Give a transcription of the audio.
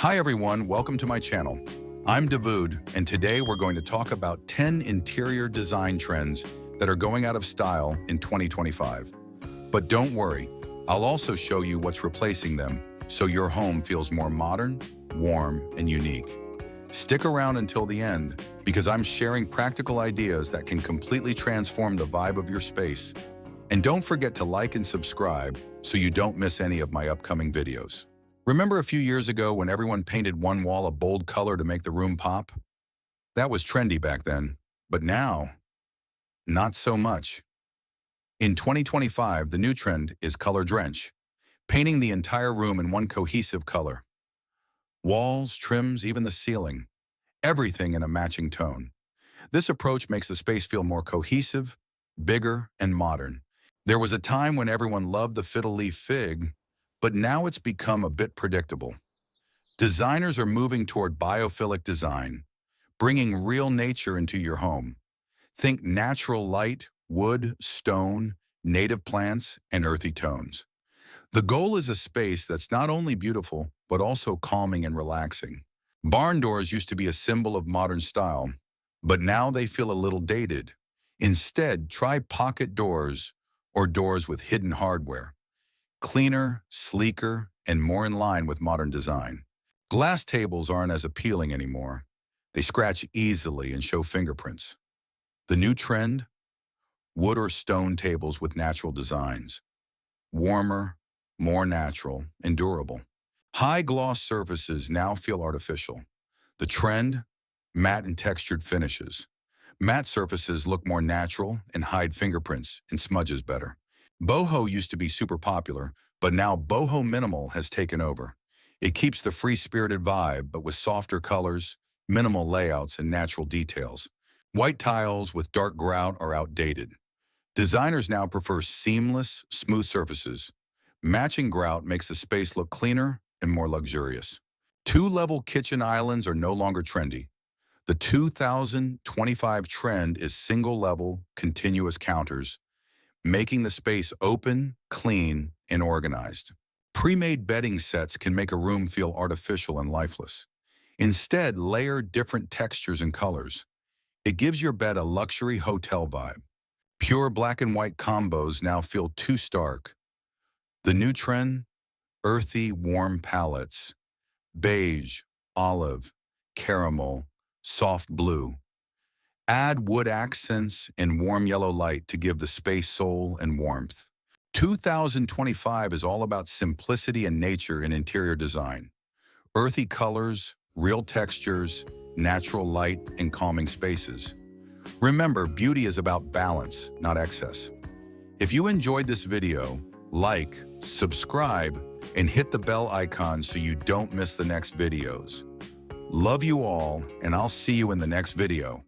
Hi everyone, welcome to my channel. I'm Davude, and today we're going to talk about 10 interior design trends that are going out of style in 2025. But don't worry, I'll also show you what's replacing them so your home feels more modern, warm, and unique. Stick around until the end because I'm sharing practical ideas that can completely transform the vibe of your space. And don't forget to like and subscribe so you don't miss any of my upcoming videos. Remember a few years ago when everyone painted one wall a bold color to make the room pop? That was trendy back then, but now, not so much. In 2025, the new trend is color drench, painting the entire room in one cohesive color. Walls, trims, even the ceiling, everything in a matching tone. This approach makes the space feel more cohesive, bigger, and modern. There was a time when everyone loved the fiddle leaf fig, but now it's become a bit predictable. Designers are moving toward biophilic design, bringing real nature into your home. Think natural light, wood, stone, native plants, and earthy tones. The goal is a space that's not only beautiful, but also calming and relaxing. Barn doors used to be a symbol of modern style, but now they feel a little dated. Instead, try pocket doors or doors with hidden hardware. Cleaner, sleeker, and more in line with modern design. Glass tables aren't as appealing anymore. They scratch easily and show fingerprints. The new trend? Wood or stone tables with natural designs. Warmer, more natural, and durable. High gloss surfaces now feel artificial. The trend? Matte and textured finishes. Matte surfaces look more natural and hide fingerprints and smudges better. Boho used to be super popular, but now boho minimal has taken over. It keeps the free-spirited vibe, but with softer colors, minimal layouts, and natural details. White tiles with dark grout are outdated. Designers now prefer seamless, smooth surfaces. Matching grout makes the space look cleaner and more luxurious. Two-level kitchen islands are no longer trendy. The 2025 trend is single-level, continuous counters, making the space open, clean, and organized. Pre-made bedding sets can make a room feel artificial and lifeless. Instead, layer different textures and colors. It gives your bed a luxury hotel vibe. Pure black and white combos now feel too stark. The new trend? Earthy, warm palettes. Beige, olive, caramel, soft blue. Add wood accents and warm yellow light to give the space soul and warmth. 2025 is all about simplicity and nature in interior design. Earthy colors, real textures, natural light, and calming spaces. Remember, beauty is about balance, not excess. If you enjoyed this video, like, subscribe, and hit the bell icon so you don't miss the next videos. Love you all, and I'll see you in the next video.